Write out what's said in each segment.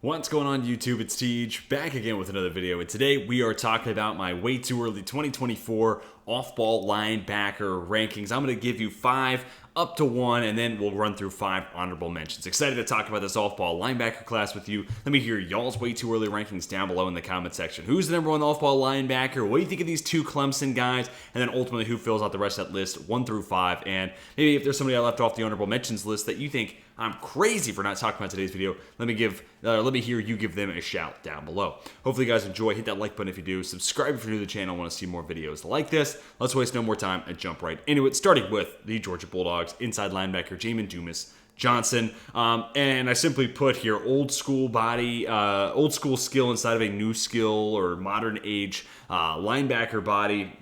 What's going on YouTube? It's Tej, back again with another video, and today we are talking about my way too early 2024 off-ball linebacker rankings. I'm going to give you 5 up to 1, and then we'll run through 5 honorable mentions. Excited to talk about this off-ball linebacker class with you. Let me hear y'all's way too early rankings down below in the comment section. Who's the number 1 off-ball linebacker? What do you think of these 2 Clemson guys? And then ultimately, who fills out the rest of that list 1 through 5? And maybe if there's somebody I left off the honorable mentions list that you think I'm crazy for not talking about today's video, let me hear you give them a shout down below. Hopefully you guys enjoy. Hit that like button if you do. Subscribe if you're new to the channel and want to see more videos like this. Let's waste no more time and jump right into it, starting with the Georgia Bulldogs inside linebacker Jamin Dumas Johnson. And I simply put here old school body, old school skill inside of a new skill or modern age linebacker body.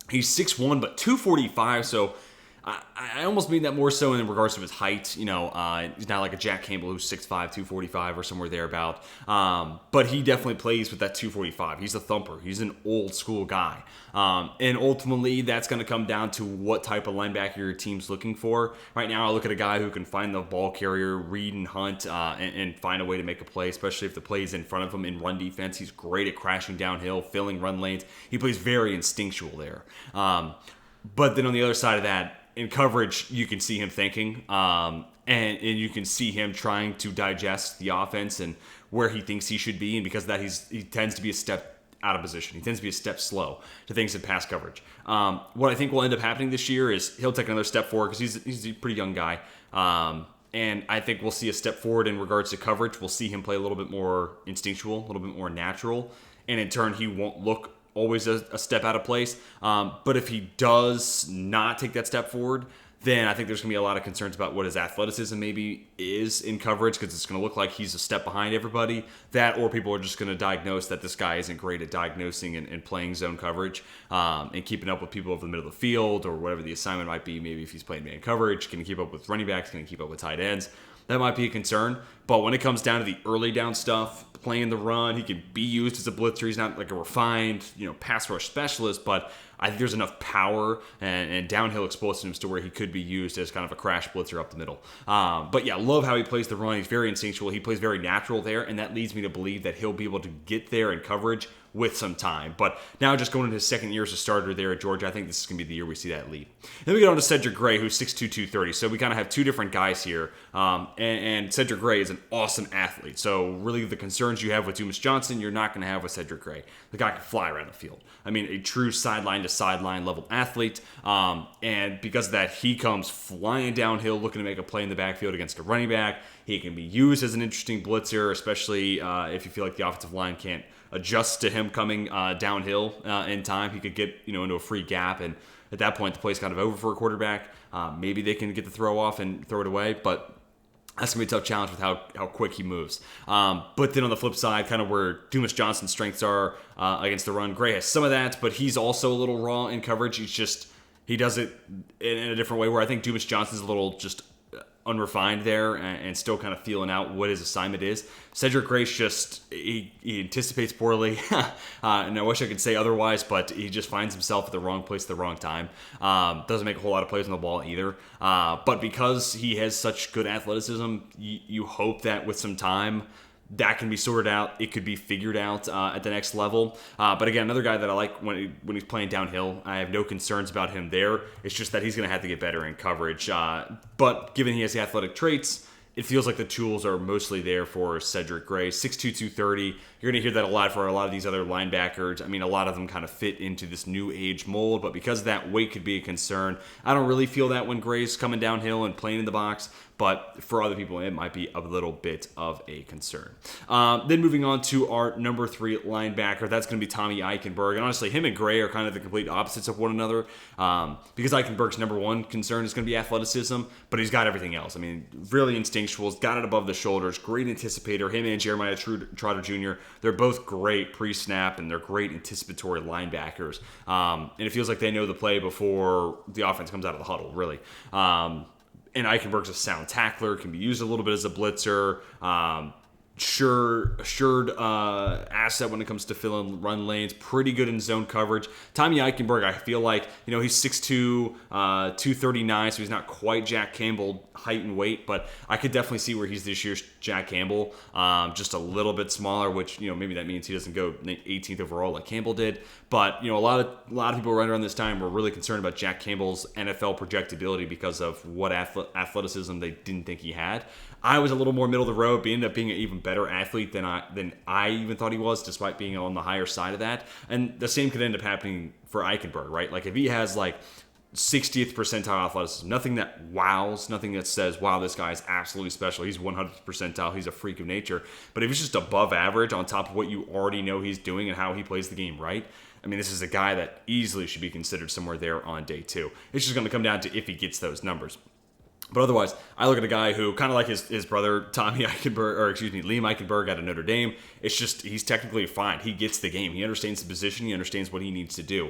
He's 6'1", but 245, so I almost mean that more so in regards to his height. You know, he's not like a Jack Campbell who's 6'5", 245 or somewhere thereabout. But he definitely plays with that 245. He's a thumper. He's an old school guy. And ultimately, that's going to come down to what type of linebacker your team's looking for. Right now, I look at a guy who can find the ball carrier, read and hunt, and find a way to make a play, especially if the play is in front of him in run defense. He's great at crashing downhill, filling run lanes. He plays very instinctual there. But then on the other side of that, in coverage, you can see him thinking, and you can see him trying to digest the offense and where he thinks he should be. And because of that, he tends to be a step out of position. He tends to be a step slow to things in pass coverage. What I think will end up happening this year is he'll take another step forward because he's a pretty young guy. And I think we'll see a step forward in regards to coverage. We'll see him play a little bit more instinctual, a little bit more natural. And in turn, he won't look always a step out of place. But if he does not take that step forward, then I think there's going to be a lot of concerns about what his athleticism maybe is in coverage, because it's going to look like he's a step behind everybody. That, or people are just going to diagnose that this guy isn't great at diagnosing and playing zone coverage and keeping up with people over the middle of the field or whatever the assignment might be. Maybe if he's playing man coverage, can he keep up with running backs, can he keep up with tight ends? That might be a concern. But when it comes down to the early down stuff, playing the run, he can be used as a blitzer. He's not like a refined, pass rush specialist, but I think there's enough power and downhill explosiveness to where he could be used as kind of a crash blitzer up the middle. But yeah, love how he plays the run. He's very instinctual. He plays very natural there, and that leads me to believe that he'll be able to get there in coverage with some time. But now just going into his second year as a starter there at Georgia, I think this is going to be the year we see that lead. Then we get on to Cedric Gray, who's 6'2", 230. So we kind of have 2 different guys here. And Cedric Gray is an awesome athlete. So really the concerns you have with Dumas Johnson, you're not going to have with Cedric Gray. The guy can fly around the field. I mean, a true sideline-to-sideline level athlete. And because of that, he comes flying downhill looking to make a play in the backfield against a running back. He can be used as an interesting blitzer, especially if you feel like the offensive line can't adjust to him coming downhill in time. He could get into a free gap, and at that point, the play's kind of over for a quarterback. Maybe they can get the throw off and throw it away, but that's going to be a tough challenge with how quick he moves. But then on the flip side, kind of where Dumas Johnson's strengths are against the run, Gray has some of that, but he's also a little raw in coverage. He does it in a different way, where I think Dumas Johnson's a little just unrefined there and still kind of feeling out what his assignment is. Cedric Gray's he anticipates poorly, and I wish I could say otherwise, but he just finds himself at the wrong place at the wrong time. Doesn't make a whole lot of plays on the ball either. But because he has such good athleticism, you hope that with some time, that can be sorted out. It could be figured out at the next level. But again, another guy that I like when he's playing downhill. I have no concerns about him there. It's just that he's going to have to get better in coverage. But given he has the athletic traits, it feels like the tools are mostly there for Cedric Gray. 6'2", 230. You're going to hear that a lot for a lot of these other linebackers. I mean, a lot of them kind of fit into this new age mold, but because of that, weight could be a concern. I don't really feel that when Gray's coming downhill and playing in the box, but for other people, it might be a little bit of a concern. Then moving on to our number 3 linebacker, that's going to be Tommy Eichenberg. And honestly, him and Gray are kind of the complete opposites of one another, because Eichenberg's number 1 concern is going to be athleticism, but he's got everything else. I mean, really instinctual, he's got it above the shoulders, great anticipator. Him and Jeremiah Trotter Jr., they're both great pre-snap, and they're great anticipatory linebackers. And it feels like they know the play before the offense comes out of the huddle, really. And Eichenberg's a sound tackler, can be used a little bit as a blitzer. assured asset when it comes to filling run lanes. Pretty good in zone coverage. Tommy Eichenberg, I feel like, he's 6'2", 239, so he's not quite Jack Campbell height and weight, but I could definitely see where he's this year's Jack Campbell, just a little bit smaller, which, maybe that means he doesn't go 18th overall like Campbell did. But, a lot of people right around this time were really concerned about Jack Campbell's NFL projectability because of what athleticism they didn't think he had. I was a little more middle of the road, but ended up being an even better athlete than I even thought he was, despite being on the higher side of that. And the same could end up happening for Eichenberg, right? Like if he has like 60th percentile athleticism, nothing that wows, nothing that says, wow, this guy is absolutely special. He's 100th percentile. He's a freak of nature. But if he's just above average on top of what you already know he's doing and how he plays the game right, I mean, this is a guy that easily should be considered somewhere there on day 2. It's just going to come down to if he gets those numbers. But otherwise, I look at a guy who, kind of like his brother, Liam Eichenberg out of Notre Dame, it's just, he's technically fine. He gets the game. He understands the position. He understands what he needs to do.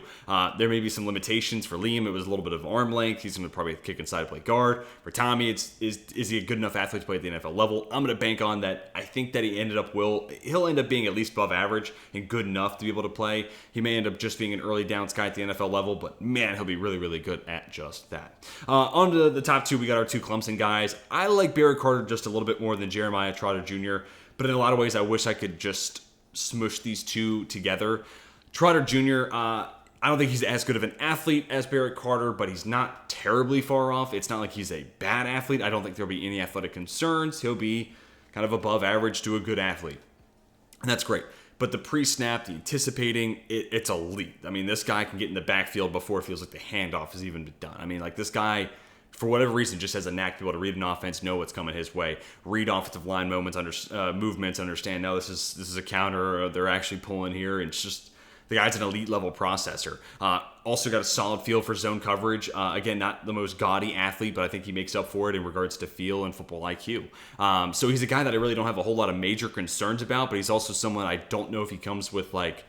There may be some limitations for Liam. It was a little bit of arm length. He's going to probably kick inside and play guard. For Tommy, is he a good enough athlete to play at the NFL level? I'm going to bank on that. I think that he'll end up being at least above average and good enough to be able to play. He may end up just being an early downs guy at the NFL level, but man, he'll be really, really good at just that. On to the top 2, we got our 2 Clemson guys. I like Barrett Carter just a little bit more than Jeremiah Trotter Jr., but in a lot of ways, I wish I could just smush these two together. Trotter Jr., I don't think he's as good of an athlete as Barrett Carter, but he's not terribly far off. It's not like he's a bad athlete. I don't think there'll be any athletic concerns. He'll be kind of above average to a good athlete, and that's great. But the pre-snap, the anticipating, it's elite. I mean, this guy can get in the backfield before it feels like the handoff has even been done. I mean, like this guy, for whatever reason, just has a knack to be able to read an offense, know what's coming his way, read offensive line movements, understand, no, this is a counter, or they're actually pulling here. And it's just, the guy's an elite level processor. Also got a solid feel for zone coverage. Again, not the most gaudy athlete, but I think he makes up for it in regards to feel and football IQ. So he's a guy that I really don't have a whole lot of major concerns about, but he's also someone I don't know if he comes with like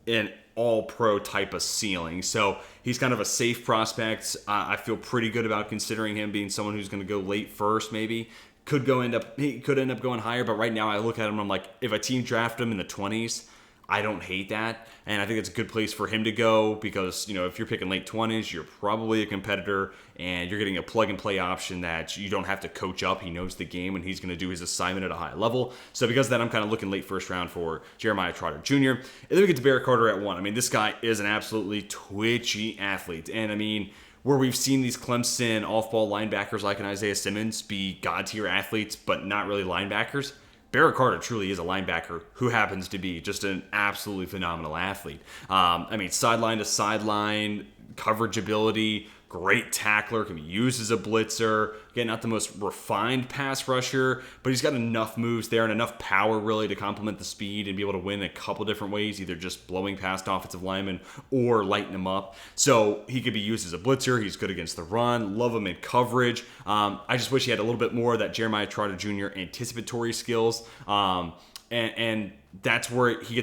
an all-pro type of ceiling. So he's kind of a safe prospect. I feel pretty good about considering him being someone who's going to go late first, maybe. He could end up going higher, but right now I look at him and I'm like, if a team draft him in the 20s, I don't hate that, and I think it's a good place for him to go because, if you're picking late 20s, you're probably a competitor, and you're getting a plug-and-play option that you don't have to coach up. He knows the game, and he's going to do his assignment at a high level. So because of that, I'm kind of looking late first round for Jeremiah Trotter Jr. And then we get to Barrett Carter at 1. I mean, this guy is an absolutely twitchy athlete, and I mean, where we've seen these Clemson off-ball linebackers like an Isaiah Simmons be god-tier athletes, but not really linebackers, Barrett Carter truly is a linebacker who happens to be just an absolutely phenomenal athlete. I mean, sideline to sideline, coverage ability, great tackler, can be used as a blitzer. Again, not the most refined pass rusher, but he's got enough moves there and enough power really to complement the speed and be able to win a couple different ways, either just blowing past offensive linemen or lighting them up. So he could be used as a blitzer. He's good against the run. Love him in coverage. I just wish he had a little bit more of that Jeremiah Trotter Jr. anticipatory skills. And that's where he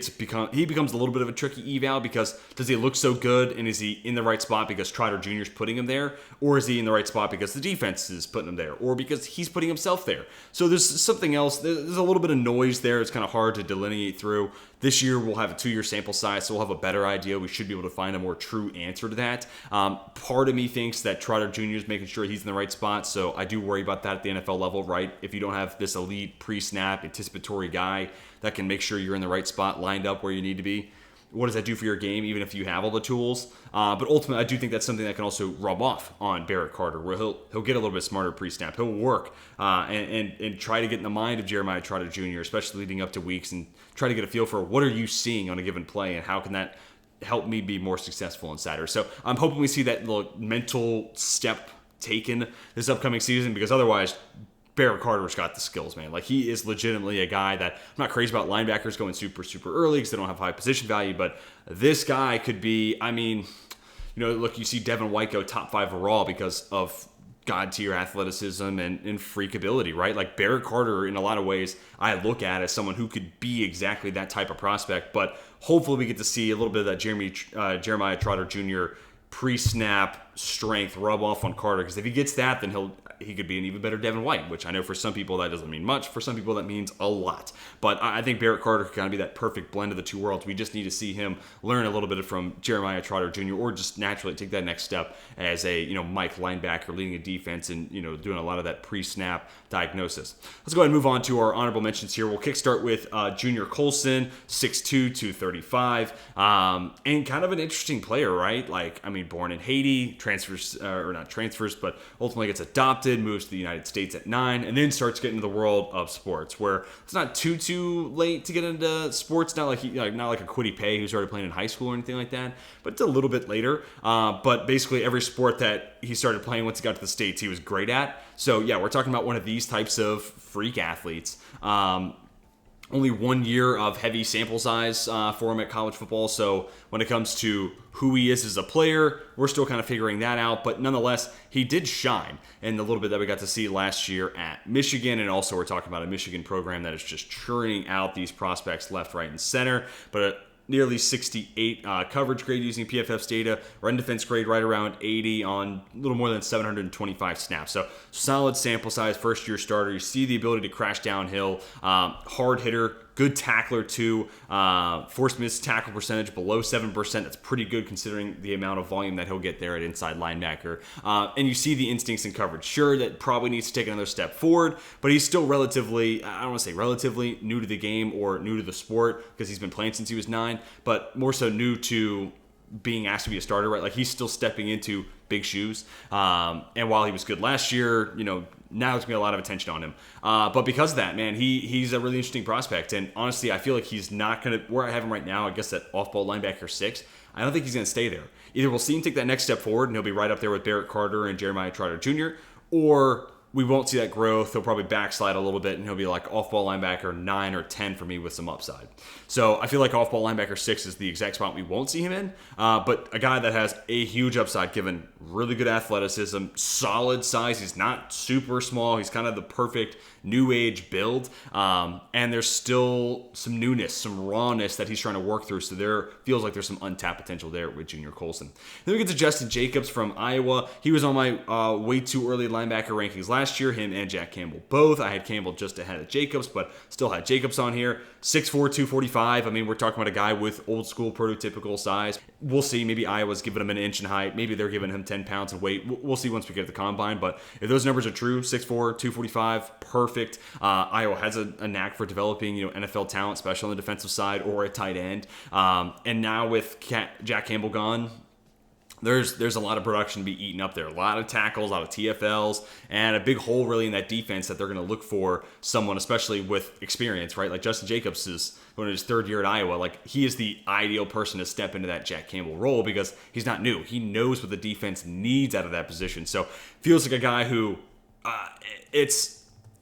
becomes a little bit of a tricky eval, because does he look so good and is he in the right spot because Trotter Jr. is putting him there, or is he in the right spot because the defense is putting him there, or because he's putting himself there? So there's something else. There's a little bit of noise there. It's kind of hard to delineate through. This year we'll have a 2-year sample size, so we'll have a better idea. We should be able to find a more true answer to that. Part of me thinks that Trotter Jr. is making sure he's in the right spot, so I do worry about that at the NFL level, right? If you don't have this elite pre-snap anticipatory guy that can make sure you're in the right spot, lined up where you need to be, what does that do for your game, even if you have all the tools? But ultimately, I do think that's something that can also rub off on Barrett Carter, where he'll get a little bit smarter pre-snap. He'll work and try to get in the mind of Jeremiah Trotter Jr., especially leading up to weeks, and try to get a feel for what are you seeing on a given play and how can that help me be more successful inside. So I'm hoping we see that little mental step taken this upcoming season, because otherwise, Barrett Carter's got the skills, man. Like, he is legitimately a guy that, I'm not crazy about linebackers going super, super early because they don't have high position value, but this guy could be, I mean, look, you see Devin White go top 5 overall because of god-tier athleticism and freak ability, right? Like, Barrett Carter, in a lot of ways, I look at as someone who could be exactly that type of prospect, but hopefully we get to see a little bit of that Jeremiah Trotter Jr. pre-snap strength rub off on Carter, because if he gets that, then he could be an even better Devin White, which I know for some people that doesn't mean much. For some people that means a lot. But I think Barrett Carter could kind of be that perfect blend of the two worlds. We just need to see him learn a little bit from Jeremiah Trotter Jr. or just naturally take that next step as a Mike linebacker leading a defense and doing a lot of that pre-snap diagnosis. Let's go ahead and move on to our honorable mentions here. We'll kickstart with Junior Colson, 6'2", 235, and kind of an interesting player, right? Born in Haiti, but ultimately gets adopted, moves to the United States at 9, and then starts getting into the world of sports, where it's not too late to get into sports. Not like a Kwity Paye who started playing in high school or anything like that, but it's a little bit later. But basically every sport that he started playing once he got to the States, he was great at. So yeah, we're talking about one of these types of freak athletes. Only 1 year of heavy sample size for him at college football. So when it comes to who he is as a player, we're still kind of figuring that out. But nonetheless, he did shine in the little bit that we got to see last year at Michigan. And also we're talking about a Michigan program that is just churning out these prospects left, right, and center. But nearly 68 coverage grade using PFF's data, run defense grade right around 80 on a little more than 725 snaps. So solid sample size, first year starter. You see the ability to crash downhill, hard hitter, good tackler too. Forced missed tackle percentage below 7%. That's pretty good considering the amount of volume that he'll get there at inside linebacker. And you see the instincts in coverage. Sure, that probably needs to take another step forward, but he's still relatively, I don't want to say relatively, new to the game or new to the sport because he's been playing since he was 9, but more so new to being asked to be a starter, right? Like he's still stepping into big shoes. And while he was good last year, now there's going to be a lot of attention on him. But because of that, man, he's a really interesting prospect. And honestly, I feel like he's not going to, where I have him right now, I guess at off-ball linebacker 6, I don't think he's going to stay there. Either we'll see him take that next step forward and he'll be right up there with Barrett Carter and Jeremiah Trotter Jr., or we won't see that growth. He'll probably backslide a little bit, and he'll be like off-ball linebacker 9 or 10 for me with some upside. So I feel like off-ball linebacker 6 is the exact spot we won't see him in, but a guy that has a huge upside given really good athleticism, solid size. He's not super small. He's kind of the perfect new age build, and there's still some newness, some rawness that he's trying to work through. So there feels like there's some untapped potential there with Junior Colson. Then we get to Justin Jacobs from Iowa. He was on my way too early linebacker rankings last year, him and Jack Campbell both. I had Campbell just ahead of Jacobs, but still had Jacobs on here. 6'4", 245. I mean, we're talking about a guy with old school prototypical size. We'll see. Maybe Iowa's giving him an inch in height. Maybe they're giving him 10 pounds in weight. We'll see once we get to the combine. But if those numbers are true, 6'4", 245, perfect. Iowa has a knack for developing, NFL talent, especially on the defensive side or at tight end. And now with Jack Campbell gone, there's a lot of production to be eaten up there. A lot of tackles, a lot of TFLs, and a big hole really in that defense that they're going to look for someone, especially with experience, right? Like Justin Jacobs is going to his 3rd year at Iowa. Like he is the ideal person to step into that Jack Campbell role because he's not new. He knows what the defense needs out of that position. So feels like a guy who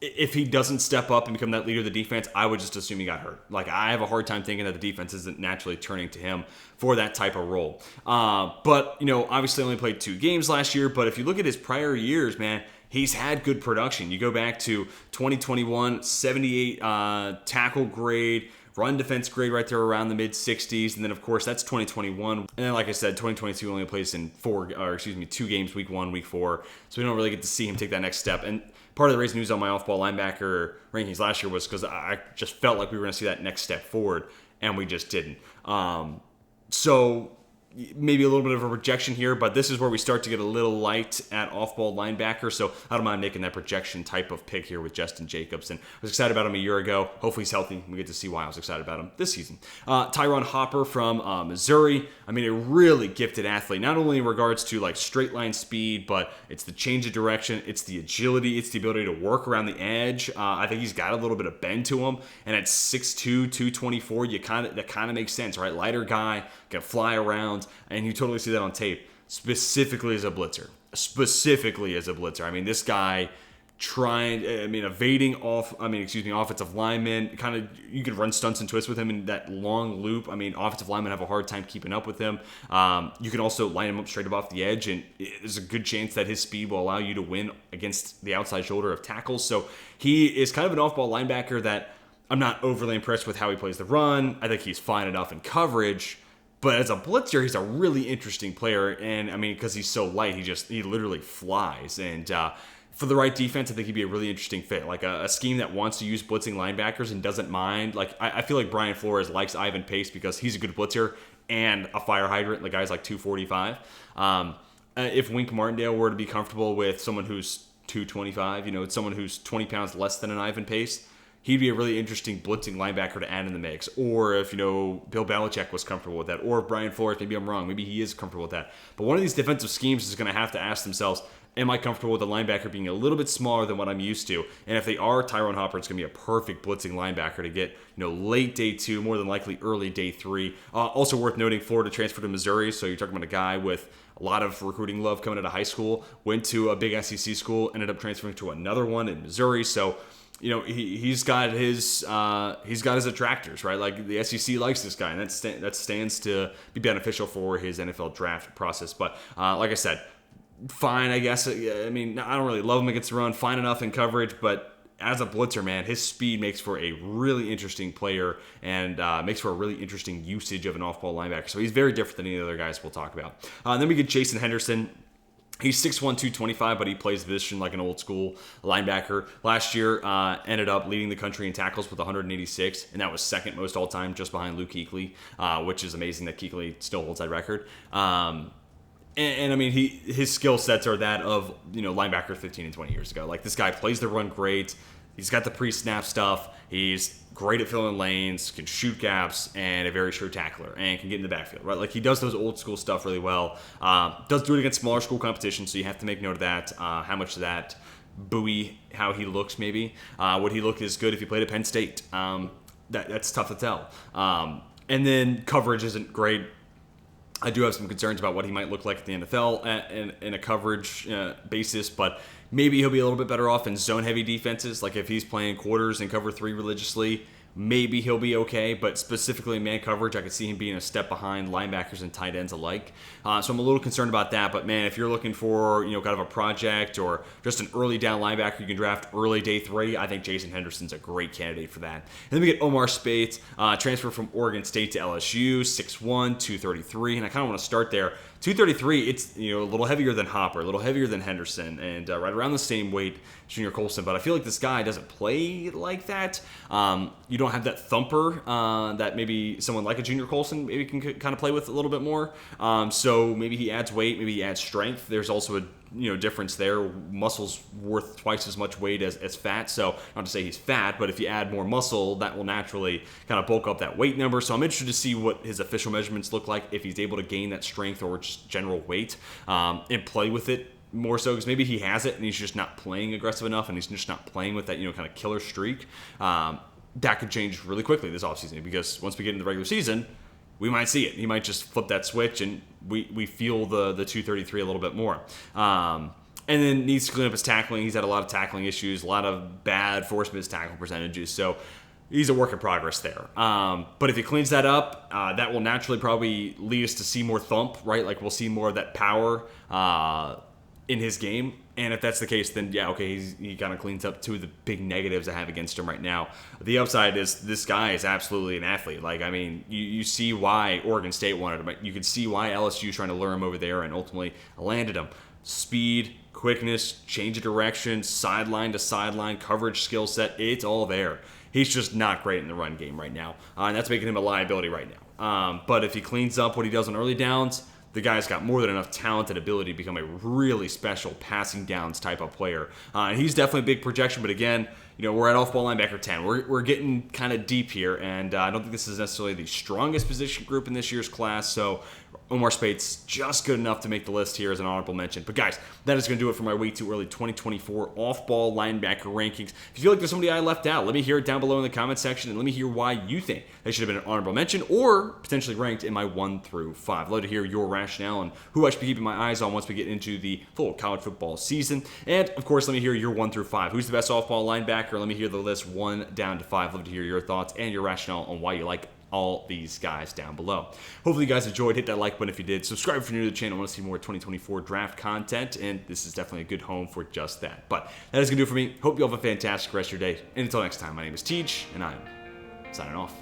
if he doesn't step up and become that leader of the defense, I would just assume he got hurt. Like, I have a hard time thinking that the defense isn't naturally turning to him for that type of role. But, obviously only played 2 games last year, but if you look at his prior years, man, he's had good production. You go back to 2021, 78 tackle grade, run defense grade right there around the mid-60s, and then, of course, that's 2021. And then, like I said, 2022 only plays in 2 games, week 1, week 4, so we don't really get to see him take that next step. And part of the reason he was on my off-ball linebacker rankings last year was because I just felt like we were going to see that next step forward, and we just didn't. So maybe a little bit of a rejection here, but this is where we start to get a little light at off-ball linebacker, so I don't mind making that projection type of pick here with Justin Jacobs. And I was excited about him a year ago. Hopefully he's healthy. We get to see why I was excited about him this season. Tyron Hopper from Missouri. I mean, a really gifted athlete, not only in regards to like straight line speed, but it's the change of direction, it's the agility, it's the ability to work around the edge. I think he's got a little bit of bend to him, and at 6'2", 224, that kind of makes sense, right? Lighter guy, can fly around, and you totally see that on tape, specifically as a blitzer. I mean, this guy evading offensive linemen, kind of, you can run stunts and twists with him in that long loop. I mean, offensive linemen have a hard time keeping up with him. You can also line him up straight up off the edge, and there's a good chance that his speed will allow you to win against the outside shoulder of tackles. So he is kind of an off-ball linebacker that I'm not overly impressed with how he plays the run. I think he's fine enough in coverage, But as a blitzer, he's a really interesting player, and I mean, because he's so light, he literally flies. And for the right defense, I think he'd be a really interesting fit. Like a scheme that wants to use blitzing linebackers and doesn't mind. Like I feel like Brian Flores likes Ivan Pace because he's a good blitzer and a fire hydrant. The guy's like 245. If Wink Martindale were to be comfortable with someone who's 225, it's someone who's 20 pounds less than an Ivan Pace, he'd be a really interesting blitzing linebacker to add in the mix. Or if, Bill Belichick was comfortable with that. Or if Brian Flores, maybe I'm wrong, maybe he is comfortable with that. But one of these defensive schemes is going to have to ask themselves, am I comfortable with a linebacker being a little bit smaller than what I'm used to? And if they are, Tyrone Hopper is going to be a perfect blitzing linebacker to get, late day 2, more than likely early day 3. Also worth noting, Florida transferred to Missouri, so you're talking about a guy with a lot of recruiting love coming out of high school, went to a big SEC school, ended up transferring to another one in Missouri. So, he's got his attractors, right? Like the SEC likes this guy, and that stands to be beneficial for his NFL draft process. But like I said, fine, I guess. I mean, I don't really love him against the run. Fine enough in coverage, but as a blitzer, man, his speed makes for a really interesting player and makes for a really interesting usage of an off-ball linebacker. So he's very different than any of the other guys we'll talk about. Then we get Jason Henderson. He's 6'1", 225, but he plays the position like an old school linebacker. Last year, ended up leading the country in tackles with 186, and that was second most all time, just behind Luke Kuechly, which is amazing that Kuechly still holds that record. And I mean, his skill sets are that of linebackers 15 and 20 years ago. Like, this guy plays the run great. He's got the pre-snap stuff. He's great at filling lanes, can shoot gaps, and a very sure tackler, and can get in the backfield, right? Like, he does those old school stuff really well. Does do it against smaller school competition, so you have to make note of that. How much of that buoy how he looks, maybe. Would he look as good if he played at Penn State? That's tough to tell. And then coverage isn't great. I do have some concerns about what he might look like at the NFL in a coverage basis, but maybe he'll be a little bit better off in zone-heavy defenses. Like if he's playing quarters and cover 3 religiously, maybe he'll be okay. But specifically in man coverage, I could see him being a step behind linebackers and tight ends alike. So I'm a little concerned about that. But man, if you're looking for kind of a project or just an early down linebacker you can draft early day 3, I think Jason Henderson's a great candidate for that. And then we get Omar Speight, transfer from Oregon State to LSU, 6'1", 233, and I kind of want to start there. 233, it's a little heavier than Hopper, a little heavier than Henderson, and right around the same weight as Junior Colson. But I feel like this guy doesn't play like that. You don't have that thumper that maybe someone like a Junior Colson maybe can kind of play with a little bit more. So maybe he adds weight, maybe he adds strength. There's also a difference there. Muscle's worth twice as much weight as fat. So not to say he's fat, but if you add more muscle, that will naturally kind of bulk up that weight number. So I'm interested to see what his official measurements look like, if he's able to gain that strength or just general weight and play with it more so, because maybe he has it and he's just not playing aggressive enough and he's just not playing with that kind of killer streak. That could change really quickly this offseason, because once we get into the regular season, we might see it. He might just flip that switch, and we feel the 233 a little bit more. And then needs to clean up his tackling. He's had a lot of tackling issues, a lot of bad force missed tackle percentages. So he's a work in progress there. But if he cleans that up, that will naturally probably lead us to see more thump, right? Like we'll see more of that power in his game. And if that's the case, then yeah, okay, he kind of cleans up 2 of the big negatives I have against him right now. The upside is this guy is absolutely an athlete. Like, I mean, you see why Oregon State wanted him. You can see why LSU trying to lure him over there and ultimately landed him. Speed, quickness, change of direction, sideline to sideline, coverage skill set, it's all there. He's just not great in the run game right now. And that's making him a liability right now. But if he cleans up what he does on early downs, the guy's got more than enough talent and ability to become a really special passing downs type of player. And he's definitely a big projection, but again, we're at off-ball linebacker 10. We're getting kind of deep here, and I don't think this is necessarily the strongest position group in this year's class, so Omar Speight's just good enough to make the list here as an honorable mention. But guys, that is going to do it for my way too early 2024 off-ball linebacker rankings. If you feel like there's somebody I left out, let me hear it down below in the comment section, and let me hear why you think they should have been an honorable mention or potentially ranked in my 1 through 5. I'd love to hear your rationale and who I should be keeping my eyes on once we get into the full college football season. And of course, let me hear your 1 through 5. Who's the best off-ball linebacker? Let me hear the list 1 down to 5. I'd love to hear your thoughts and your rationale on why you like all these guys down below. Hopefully you guys enjoyed. Hit that like button if you did. Subscribe if you're new to the channel and want to see more 2024 draft content, and this is definitely a good home for just that. But that is going to do it for me. Hope you all have a fantastic rest of your day. And until next time, my name is Teach, and I'm signing off.